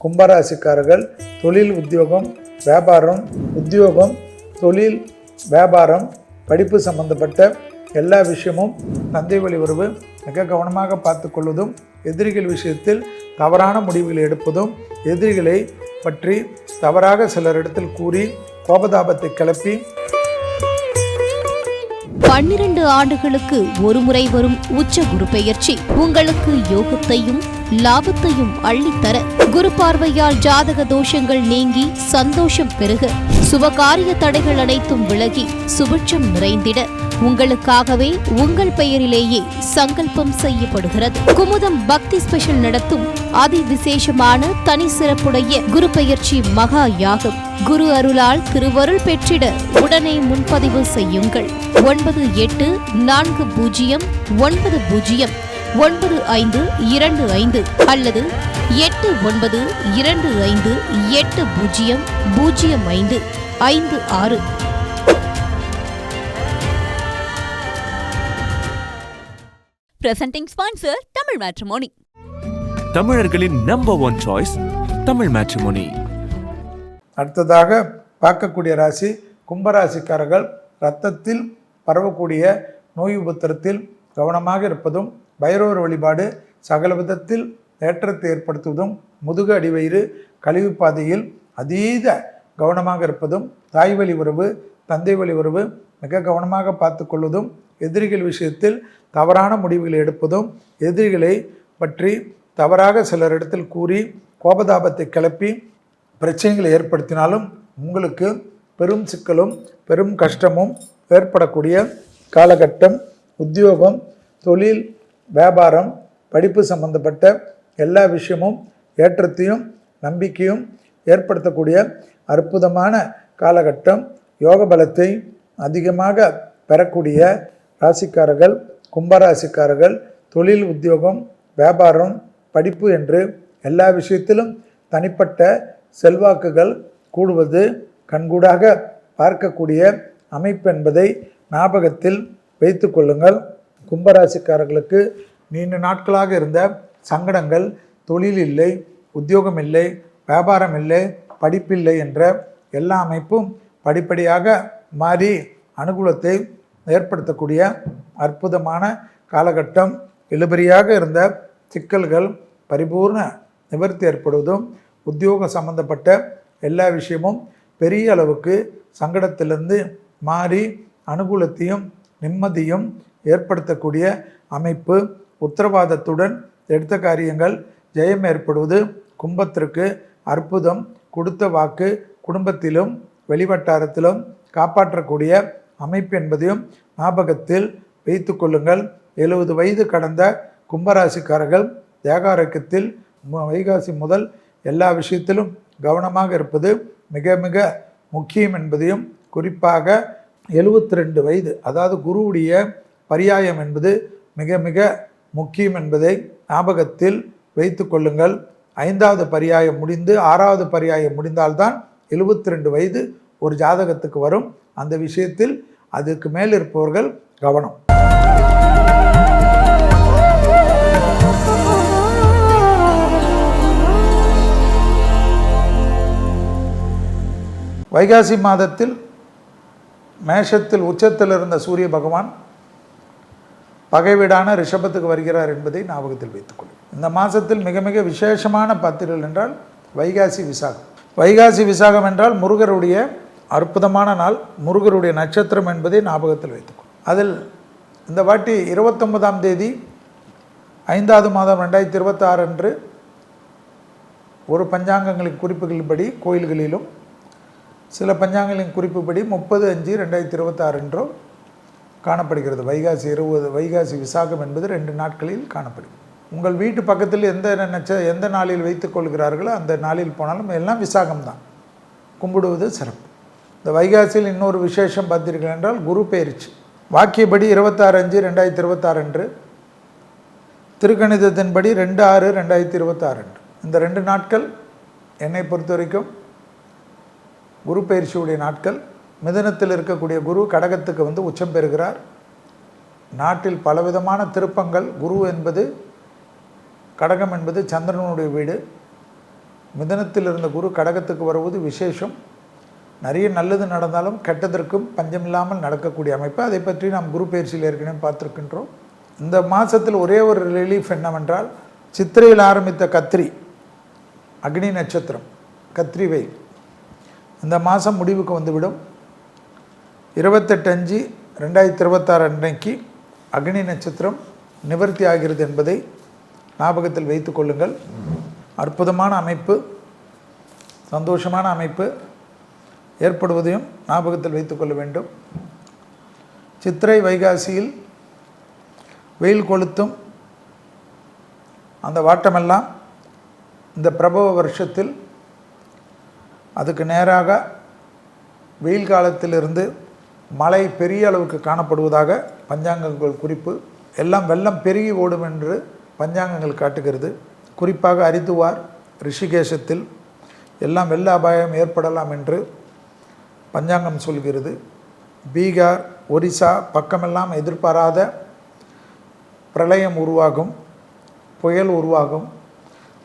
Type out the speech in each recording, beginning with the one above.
கும்பராசிக்காரர்கள் தொழில், உத்தியோகம், தொழில், வியாபாரம், படிப்பு சம்பந்தப்பட்ட எல்லா விஷயமும் தந்தை வழி உறவு மிக கவனமாக பார்த்து கொள்வதும், எதிரிகள் விஷயத்தில் தவறான முடிவுகளை எடுப்பதும், எதிரிகளை பற்றி தவறாக சிலரிடத்தில் கூறி கோபதாபத்தை கிளப்பி 12 ஆண்டுகளுக்கு ஒருமுறை வரும் உச்ச குரு பெயர்ச்சி உங்களுக்கு யோகத்தையும் லாபத்தையும் அள்ளித்தர, குரு பார்வையால் ஜாதக தோஷங்கள் நீங்கி சந்தோஷம் பெருக, சுபகாரிய தடைகள் அனைத்தும் விலகி சுபிட்சம் நிறைந்திட உங்களுக்காகவே உங்கள் பெயரிலேயே சங்கல்பம் செய்யப்படுகிறது. குமுதம் பக்தி ஸ்பெஷல் நடத்தும் அதி விசேஷமான தனி சிறப்புடைய குரு பெயர்ச்சி மகா யாகம். குரு அருளால் திருவருள் பெற்றிட உடனே முன்பதிவு செய்யுங்கள். 9840909525 அல்லது 8925800556. Presenting sponsor Tamil Matrimony. தமிழர்களின் நம்பர் 1 சாய்ஸ் தமிழ் மேட்ரிமோனி. அடுத்ததாக பார்க்கக்கூடிய ராசி கும்பராசிக்காரர்கள். இரத்தத்தில் பரவக்கூடிய நோய் உபத்திரத்தில் கவனமாக இருப்பதும், பைரவர் வழிபாடு சகல விதத்தில் ஏற்றத்தை ஏற்படுத்துவதும், முதுகு அடிவயிறு கழிவு பாதையில் அதீத கவனமாக இருப்பதும், தாய் வழி உறவு, தந்தை வழி உறவு மிக கவனமாக பார்த்து கொள்வதும், எதிரிகள் விஷயத்தில் தவறான முடிவுகளை எடுப்பதும், எதிரிகளை பற்றி தவறாக சிலரிடத்தில் கூறி கோபதாபத்தை கிளப்பி பிரச்சனைகளை ஏற்படுத்தினாலும் உங்களுக்கு பெரும் சிக்கலும் பெரும் கஷ்டமும் ஏற்படக்கூடிய காலகட்டம். உத்தியோகம், தொழில், வியாபாரம், படிப்பு சம்பந்தப்பட்ட எல்லா விஷயமும் ஏற்றத்தையும் நம்பிக்கையும் ஏற்படுத்தக்கூடிய அற்புதமான காலகட்டம். யோக பலத்தை அதிகமாக பெறக்கூடிய ராசிக்காரர்கள் கும்பராசிக்காரர்கள். தொழில், உத்தியோகம், வியாபாரம், படிப்பு என்று எல்லா விஷயத்திலும் தனிப்பட்ட செல்வாக்குகள் கூடுவது கண்கூடாக பார்க்கக்கூடிய அமைப்பு என்பதை ஞாபகத்தில் வைத்து கொள்ளுங்கள். கும்பராசிக்காரர்களுக்கு நீண்ட நாட்களாக இருந்த சங்கடங்கள், தொழில் இல்லை, உத்தியோகம் இல்லை, வியாபாரம் இல்லை, படிப்பில்லை என்ற எல்லா அமைப்பும் படிப்படியாக மாறி அனுகூலத்தை ஏற்படுத்தக்கூடிய அற்புதமான காலகட்டம். இழுபறியாக இருந்த சிக்கல்கள் பரிபூர்ண நிவர்த்தி ஏற்படுவதும், உத்தியோக சம்பந்தப்பட்ட எல்லா விஷயமும் பெரிய அளவுக்கு சங்கடத்திலிருந்து மாறி அனுகூலத்தையும் நிம்மதியும் ஏற்படுத்தக்கூடிய அமைப்பு. உத்தரவாதத்துடன் எடுத்த காரியங்கள் ஜெயம் ஏற்படுவது கும்பத்திற்கு அற்புதம். கொடுத்த வாக்கு குடும்பத்திலும் வெளிவட்டாரத்திலும் காப்பாற்றக்கூடிய அமைப்பு என்பதையும் ஞாபகத்தில் வைத்து கொள்ளுங்கள். 70 வயது கடந்த கும்பராசிக்காரர்கள் தேகாரோக்கியத்தில் வைகாசி முதல் எல்லா விஷயத்திலும் கவனமாக இருப்பது மிக மிக முக்கியம் என்பதையும், குறிப்பாக 72 வயது அதாவது குருவுடைய பரியாயம் என்பது மிக மிக முக்கியம் என்பதை ஞாபகத்தில் வைத்து கொள்ளுங்கள். 5வது பரியாயம் முடிந்து 6வது பரியாயம் முடிந்தால்தான் 72 வயது ஒரு ஜாதகத்துக்கு வரும். அந்த விஷயத்தில் அதுக்கு மேல் இருப்பவர்கள் கவனம். வைகாசி மாதத்தில் மேஷத்தில் உச்சத்தில் இருந்த சூரிய பகவான் பகை வீடான ரிஷபத்துக்கு வருகிறார் என்பதை ஞாபகத்தில் வைத்துக்கொள்ளும். இந்த மாதத்தில் மிக மிக விசேஷமான பத்திரிகள் என்றால் வைகாசி விசாகம். வைகாசி விசாகம் என்றால் முருகருடைய அற்புதமான நாள், முருகருடைய நட்சத்திரம் என்பதை ஞாபகத்தில் வைத்துக்கொள்ளும். அதில் இந்த வாட்டி 29ஆம் தேதி 5வது மாதம் 2026 அன்று ஒரு பஞ்சாங்கங்களின் குறிப்புகளின்படி கோயில்களிலும், சில பஞ்சாங்கங்களின் குறிப்புப்படி 30/5/2026 என்றும் காணப்படுகிறது. வைகாசி விசாகம் என்பது 2 நாட்களில் காணப்படும். உங்கள் வீட்டு பக்கத்தில் எந்த நாளில் வைத்துக் கொள்கிறார்களோ அந்த நாளில் போனாலும் எல்லாம் விசாகம்தான், கும்பிடுவது சிறப்பு. இந்த வைகாசியில் இன்னொரு விசேஷம் பார்த்தீர்கள் என்றால் குரு பெயர்ச்சி. வாக்கியப்படி 26/5/2026 அன்று, திருக்கணிதத்தின்படி 2/6/2026 அன்று. இந்த 2 நாட்கள் என்னை பொறுத்த வரைக்கும் குரு பயிற்சியுடைய நாட்கள். மிதுனத்தில் இருக்கக்கூடிய குரு கடகத்துக்கு வந்து உச்சம் பெறுகிறார். நாட்டில் பலவிதமான திருப்பங்கள். குரு என்பது, கடகம் என்பது சந்திரனுடைய வீடு. மிதனத்தில் இருந்த குரு கடகத்துக்கு வருவது விசேஷம். நிறைய நல்லது நடந்தாலும் கெட்டதற்கும் பஞ்சமில்லாமல் நடக்கக்கூடிய அமைப்பு. அதை பற்றி நாம் குரு பயிற்சியில் ஏற்கனவே பார்த்துருக்கின்றோம். இந்த மாதத்தில் ஒரே ஒரு ரிலீஃப் என்னவென்றால், சித்திரையில் ஆரம்பித்த கத்திரி அக்னி நட்சத்திரம் கத்திரி வெயில் இந்த மாதம் முடிவுக்கு வந்துவிடும். 28/5/2026 அன்றைக்கு அக்னி நட்சத்திரம் நிவர்த்தி ஆகிறது என்பதை ஞாபகத்தில் வைத்து கொள்ளுங்கள். அற்புதமான அமைப்பு, சந்தோஷமான அமைப்பு ஏற்படுவதையும் ஞாபகத்தில் வைத்து கொள்ள வேண்டும். சித்திரை வைகாசியில் வெயில் கொளுத்தும் அந்த வாட்டமெல்லாம் இந்த பிரபவ வருஷத்தில் அதுக்கு நேராக வெயில் காலத்திலிருந்து மழை பெரிய அளவுக்கு காணப்படுவதாக பஞ்சாங்கங்கள் குறிப்பு. எல்லாம் வெள்ளம் பெருகி ஓடும் என்று பஞ்சாங்கங்கள் காட்டுகிறது. குறிப்பாக ஹரித்துவார், ரிஷிகேஷத்தில் எல்லாம் வெள்ள அபாயம் ஏற்படலாம் என்று பஞ்சாங்கம் சொல்கிறது. பீகார், ஒரிசா பக்கமெல்லாம் எதிர்பாராத பிரளயம் உருவாகும், புயல் உருவாகும்.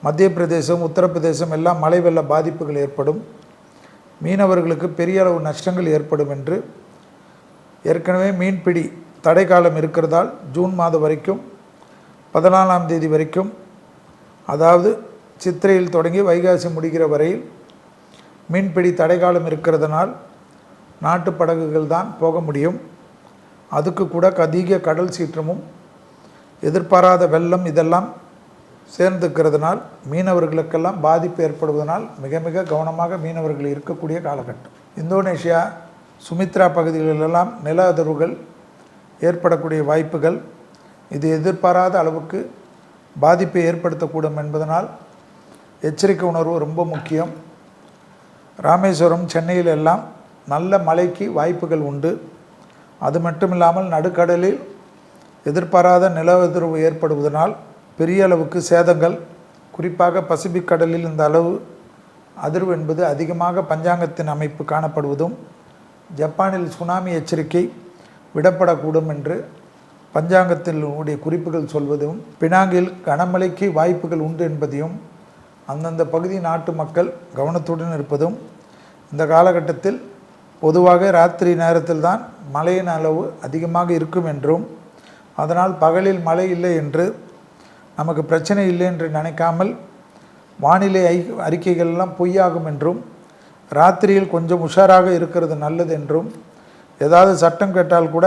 மத்திய பிரதேசம், உத்தரப்பிரதேசம் எல்லாம் மழை வெள்ள பாதிப்புகள் ஏற்படும். மீனவர்களுக்கு பெரிய அளவு நஷ்டங்கள் ஏற்படும் என்று ஏற்கனவே மீன்பிடி தடை காலம் இருக்கிறதால் ஜூன் மாதம் வரைக்கும் 14ஆம் தேதி வரைக்கும், அதாவது சித்திரையில் தொடங்கி வைகாசி முடிகிற வரையில் மீன்பிடி தடை காலம் இருக்கிறதுனால் நாட்டு படகுகள் தான் போக முடியும். அதுக்கு கூட அதிக கடல் சீற்றமும் எதிர்பாராத வெள்ளம் இதெல்லாம் சேர்ந்துக்கிறதுனால் மீனவர்களுக்கெல்லாம் பாதிப்பு ஏற்படுவதனால் மிக மிக கவனமாக மீனவர்கள் இருக்கக்கூடிய காலகட்டம். இந்தோனேஷியா, சுமித்ரா பகுதிகளிலெல்லாம் நில அதிர்வுகள் ஏற்படக்கூடிய வாய்ப்புகள், இது எதிர்பாராத அளவுக்கு பாதிப்பை ஏற்படுத்தக்கூடும் என்பதனால் எச்சரிக்கை உணர்வு ரொம்ப முக்கியம். ராமேஸ்வரம், சென்னையில் எல்லாம் நல்ல மழைக்கு வாய்ப்புகள் உண்டு. அது மட்டுமில்லாமல் நடுக்கடலில் எதிர்பாராத நில அதிர்வு ஏற்படுவதனால் பெரிய அளவுக்கு சேதங்கள், குறிப்பாக பசிபிக் கடலில் இந்த அளவு அதிர்வு என்பது அதிகமாக பஞ்சாங்கத்தின் அமைப்பு காணப்படுவதும், ஜப்பானில் சுனாமி எச்சரிக்கை விடப்படக்கூடும் என்று பஞ்சாங்கத்தினுடைய குறிப்புகள் சொல்வதும், பினாங்கில் கனமழைக்கு வாய்ப்புகள் உண்டு என்பதையும் அந்தந்த பகுதி நாட்டு மக்கள் கவனத்துடன் இருப்பதும், இந்த காலகட்டத்தில் பொதுவாக ராத்திரி நேரத்தில் தான் மழையின் அளவு அதிகமாக இருக்கும் என்றும், அதனால் பகலில் மழை இல்லை என்று நமக்கு பிரச்சனை இல்லை என்று நினைக்காமல் வானிலை அறிக்கைகள்லாம் பொய்யாகும் என்றும், ராத்திரியில் கொஞ்சம் உஷாராக இருக்கிறது நல்லது என்றும், ஏதாவது சட்டம் கேட்டால் கூட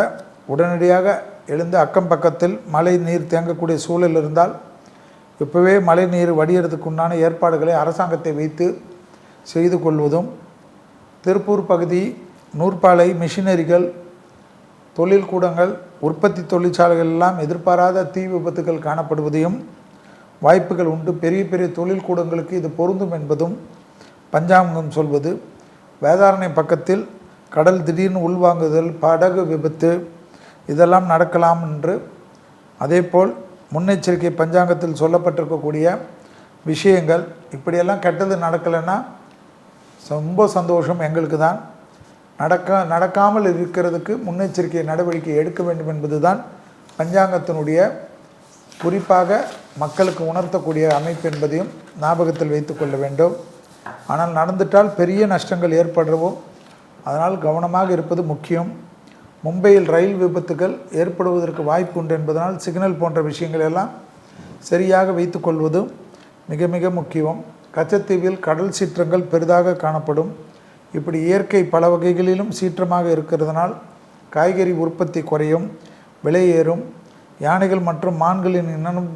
உடனடியாக எழுந்து அக்கம் பக்கத்தில் மழை நீர் தேங்கக்கூடிய சூழல் இருந்தால் இப்போவே மழை நீர் வடிகிறதுக்கு உண்டான ஏற்பாடுகளை அரசாங்கத்தை வைத்து செய்து கொள்வதும், திருப்பூர் பகுதி நூற்பாலை மிஷினரிகள், தொழில் கூடங்கள், உற்பத்தி தொழிற்சாலைகள் எல்லாம் எதிர்பாராத தீ விபத்துகள் காணப்படுவதையும் வாய்ப்புகள் உண்டு. பெரிய பெரிய தொழில் கூடங்களுக்கு இது பொருந்தும் என்பதும் பஞ்சாங்கம் சொல்வது. வேதாரண்ய பக்கத்தில் கடல் திடீர்னு உள்வாங்குதல், படகு விபத்து இதெல்லாம் நடக்கலாம் என்று, அதேபோல் முன்னெச்சரிக்கை பஞ்சாங்கத்தில் சொல்லப்பட்டிருக்கக்கூடிய விஷயங்கள், இப்படியெல்லாம் கெட்டது நடக்கலைன்னா ரொம்ப சந்தோஷம் எங்களுக்கு தான். நடக்காமல் இருக்கிறதுக்கு முன்னெச்சரிக்கை நடவடிக்கை எடுக்க வேண்டும் என்பது தான் பஞ்சாங்கத்தினுடைய குறிப்பாக மக்களுக்கு உணர்த்தக்கூடிய அமைப்பு என்பதையும் ஞாபகத்தில் வைத்து கொள்ள வேண்டும். ஆனால் நடந்துட்டால் பெரிய நஷ்டங்கள் ஏற்படுறவும், அதனால் கவனமாக இருப்பது முக்கியம். மும்பையில் ரயில் விபத்துகள் ஏற்படுவதற்கு வாய்ப்பு உண்டு என்பதனால் சிக்னல் போன்ற விஷயங்கள் எல்லாம் சரியாக வைத்து கொள்வதும் மிக மிக முக்கியம். கச்சத்தீவில் கடல் சீற்றங்கள் பெரிதாக காணப்படும். இப்படி இயற்கை பல வகைகளிலும் சீற்றமாக இருக்கிறதுனால் காய்கறி உற்பத்தி குறையும், விலை ஏறும். யானைகள் மற்றும் மான்களின் இனம்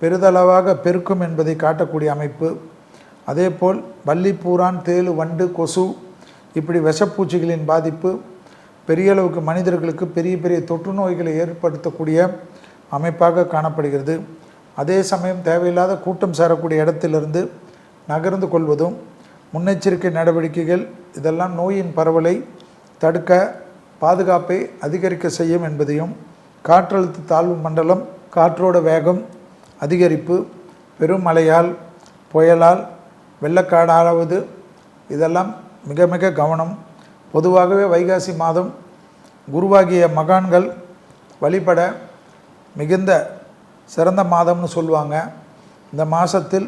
பெருதளவாக பெருக்கும் என்பதை காட்டக்கூடிய அமைப்பு. அதேபோல் வள்ளி, பூரான், தேளு, வண்டு, கொசு இப்படி விஷப்பூச்சிகளின் பாதிப்பு பெரிய அளவுக்கு மனிதர்களுக்கு பெரிய பெரிய தொற்று நோய்களை ஏற்படுத்தக்கூடிய அமைப்பாக காணப்படுகிறது. அதே சமயம் தேவையில்லாத கூட்டம் சேரக்கூடிய இடத்திலிருந்து நகர்ந்து கொள்வதும், முன்னெச்சரிக்கை நடவடிக்கைகள் இதெல்லாம் நோயின் பரவலை தடுக்க பாதுகாப்பை அதிகரிக்க செய்யும் என்பதையும், காற்றழுத்த தாழ்வு மண்டலம் காற்றோட வேகம் அதிகரிப்பு, பெரும் மழையால், புயலால் வெள்ளக்காடாவது இதெல்லாம் மிக மிக கவனம். பொதுவாகவே வைகாசி மாதம் குருவாகிய மகான்கள் வழிபட மிகுந்த சிறந்த மாதம்னு சொல்லுவாங்க. இந்த மாதத்தில்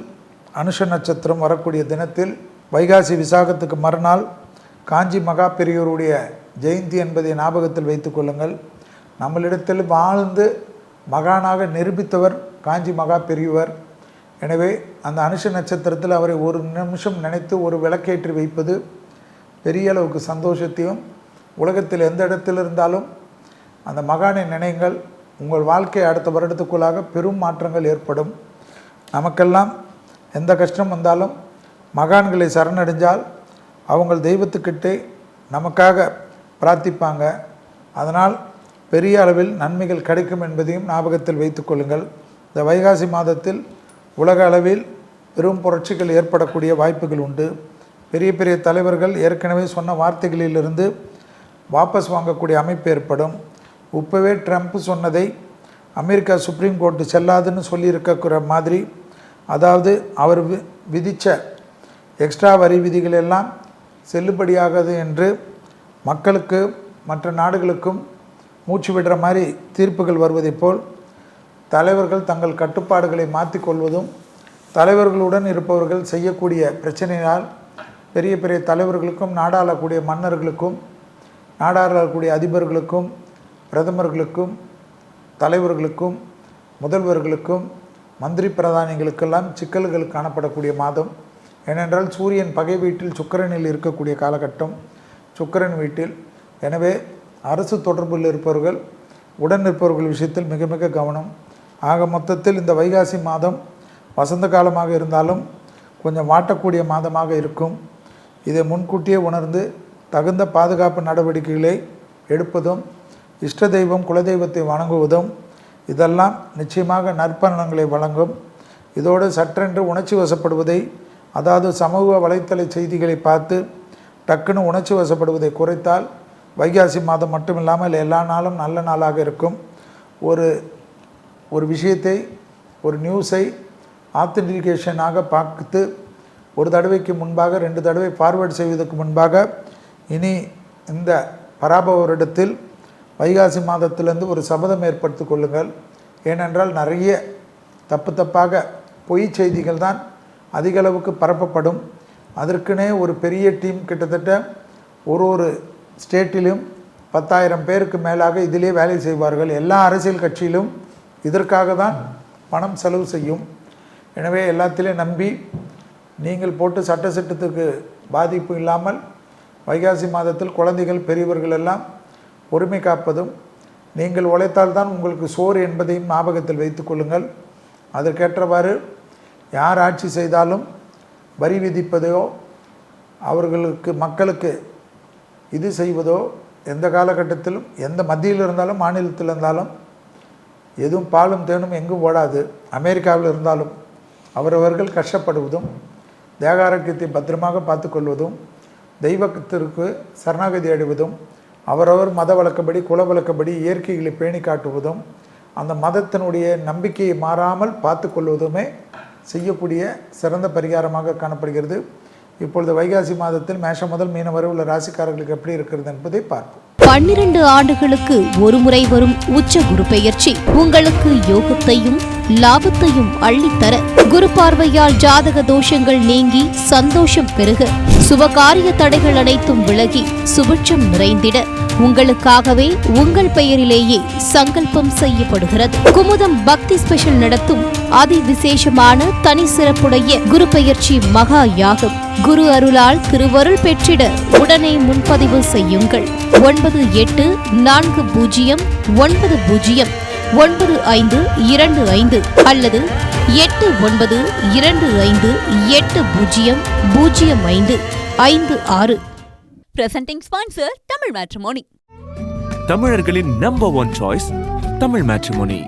அனுஷ நட்சத்திரம் வரக்கூடிய தினத்தில் வைகாசி விசாகத்துக்கு மறுநாள் காஞ்சி மகா பெரியோருடைய ஜெயந்தி என்பதை ஞாபகத்தில் வைத்துக் கொள்ளுங்கள். நம்மளிடத்தில் வாழ்ந்து மகானாக நிரூபித்தவர் காஞ்சி மகா பெரியவர். எனவே அந்த அனுஷ நட்சத்திரத்தில் அவரை ஒரு நிமிஷம் நினைத்து ஒரு விளக்கேற்றி வைப்பது பெரிய அளவுக்கு சந்தோஷத்தையும், உலகத்தில் எந்த இடத்தில் இருந்தாலும் அந்த மகானை நினைங்கள். உங்கள் வாழ்க்கை அடுத்த வருடத்துக்குள்ளாக பெரும் மாற்றங்கள் ஏற்படும். நமக்கெல்லாம் எந்த கஷ்டம் வந்தாலும் மகான்களை சரணடைஞ்சால் அவங்க தெய்வத்துக்கிட்டே நமக்காக பிரார்த்திப்பாங்க. அதனால் பெரிய அளவில் நன்மைகள் கிடைக்கும் என்பதையும் ஞாபகத்தில் வைத்துக் கொள்ளுங்கள். இந்த வைகாசி மாதத்தில் உலக அளவில் பெரும் புரட்சிகள் ஏற்படக்கூடிய வாய்ப்புகள் உண்டு. பெரிய பெரிய தலைவர்கள் ஏற்கனவே சொன்ன வார்த்தைகளிலிருந்து வாபஸ் வாங்கக்கூடிய அமைப்பு ஏற்படும். இப்போவே ட்ரம்ப் சொன்னதை அமெரிக்கா சுப்ரீம் கோர்ட்டு செல்லாதுன்னு சொல்லியிருக்கிற மாதிரி, அதாவது அவர் விதித்த எக்ஸ்ட்ரா வரி விதிகள் எல்லாம் செல்லுபடியாகாது என்று மக்களுக்கு மற்ற நாடுகளுக்கும் மூச்சு விடுற மாதிரி தீர்ப்புகள் வருவதைப் போல் தலைவர்கள் தங்கள் கட்டுப்பாடுகளை மாற்றிக்கொள்வதும், தலைவர்களுடன் இருப்பவர்கள் செய்யக்கூடிய பிரச்சனையால் பெரிய பெரிய தலைவர்களுக்கும், நாடாளக்கூடிய மன்னர்களுக்கும், நாடாளக்கூடிய அதிபர்களுக்கும், பிரதமர்களுக்கும், தலைவர்களுக்கும், முதல்வர்களுக்கும், மந்திரி பிரதானிகளுக்கெல்லாம் சிக்கல்கள் காணப்படக்கூடிய மாதம். ஏனென்றால் சூரியன் பகை வீட்டில் சுக்கிரனில் இருக்கக்கூடிய காலகட்டம், சுக்கிரன் வீட்டில். எனவே அரசு தொடர்பில் இருப்பவர்கள், உடன் இருப்பவர்கள் விஷயத்தில் மிக மிக கவனம். ஆக மொத்தத்தில் இந்த வைகாசி மாதம் வசந்த காலமாக இருந்தாலும் கொஞ்சம் வாட்டக்கூடிய மாதமாக இருக்கும். இதை முன்கூட்டியே உணர்ந்து தகுந்த பாதுகாப்பு நடவடிக்கைகளை எடுப்பதும், இஷ்ட தெய்வம் குலதெய்வத்தை வணங்குவதும் இதெல்லாம் நிச்சயமாக நற்பலன்களை வழங்கும். இதோடு சற்றென்று உணர்ச்சி வசப்படுவதை, அதாவது சமூக வலைத்தள செய்திகளை பார்த்து டக்குன்னு உணர்ச்சி வசப்படுவதை குறைத்தால் வைகாசி மாதம் மட்டுமில்லாமல் எல்லா நாளும் நல்ல நாளாக இருக்கும். ஒரு விஷயத்தை, ஒரு நியூஸை ஆத்தென்டிகேஷனாக பார்த்து ஒரு தடவைக்கு முன்பாக 2 தடவை ஃபார்வேர்ட் செய்வதற்கு முன்பாக இனி இந்த பராபவ வருடத்தில் வைகாசி மாதத்திலிருந்து ஒரு சபதம் ஏற்படுத்தி கொள்ளுங்கள். ஏனென்றால் நிறைய தப்பாக பொய் செய்திகள் தான் அதிக அளவுக்கு பரப்பப்படும். அதற்குனே ஒரு பெரிய டீம், கிட்டத்தட்ட ஒரு ஸ்டேட்டிலும் 10,000 பேருக்கு மேலாக இதிலே வேலை செய்வார்கள். எல்லா அரசியல் கட்சியிலும் இதற்காக தான் பணம் செலவு செய்யும். எனவே எல்லாத்திலையும் நம்பி நீங்கள் போட்டு சட்டத்திட்டத்துக்கு பாதிப்பு இல்லாமல் வைகாசி மாதத்தில் குழந்தைகள், பெரியவர்கள் எல்லாம் பொறுமை காப்பதும், நீங்கள் உழைத்தால்தான் உங்களுக்கு சோறு என்பதையும் ஞாபகத்தில் வைத்து கொள்ளுங்கள். அதற்கேற்றவாறு யார் ஆட்சி செய்தாலும் வரி விதிப்பதோ, அவர்களுக்கு மக்களுக்கு இது செய்வதோ எந்த காலகட்டத்திலும், எந்த மத்தியில் இருந்தாலும் மாநிலத்தில் இருந்தாலும் எதுவும் பாலும் தேனும் எங்கும் ஓடாது. அமெரிக்காவில் இருந்தாலும் அவரவர்கள் கஷ்டப்படுவதும், தேக ஆரோக்கியத்தை பத்திரமாக பார்த்து கொள்வதும், தெய்வத்திற்கு சரணாகதி அடைவதும், அவரவர் மத வழக்கப்படி, குல வழக்கப்படி இயற்கைகளை பேணி காட்டுவதும், அந்த மதத்தினுடைய நம்பிக்கையை மாறாமல் பார்த்து கொள்வதுமே செய்யக்கூடிய சிறந்த பரிகாரமாக காணப்படுகிறது. இப்பொழுது வைகாசி மாதத்தில் மேஷம் முதல் மீனம் வரை உள்ள ராசிக்காரர்களுக்கு எப்படி இருக்கிறது என்பதை பார்ப்போம். 12 ஆண்டுகளுக்கு ஒரு முறை வரும் உச்ச குரு பெயர்ச்சி உங்களுக்கு யோகத்தையும் லாபத்தையும் அள்ளித்தர, குரு பார்வையால் ஜாதக தோஷங்கள் நீங்கி சந்தோஷம் பெருக, சுபகாரிய தடைகள் அனைத்தும் விலகி சுபிட்சம் நிறைந்திட உங்களுக்காகவே உங்கள் பெயரிலேயே சங்கல்பம் செய்யப்படுகிறது. குமுதம் பக்தி ஸ்பெஷல் நடத்தும் அதி விசேஷமான தனி சிறப்புடைய குரு பெயர்ச்சி மகா யாகம். குரு அருளால் திருவருள் பெற்றிட உடனே முன்பதிவு செய்யுங்கள். 9840909525 அல்லது 8925800556. Presenting sponsor Tamil Matrimony. தமிழர்களின் நம்பர் 1 சாய்ஸ் தமிழ் மேட்ரிமோனி.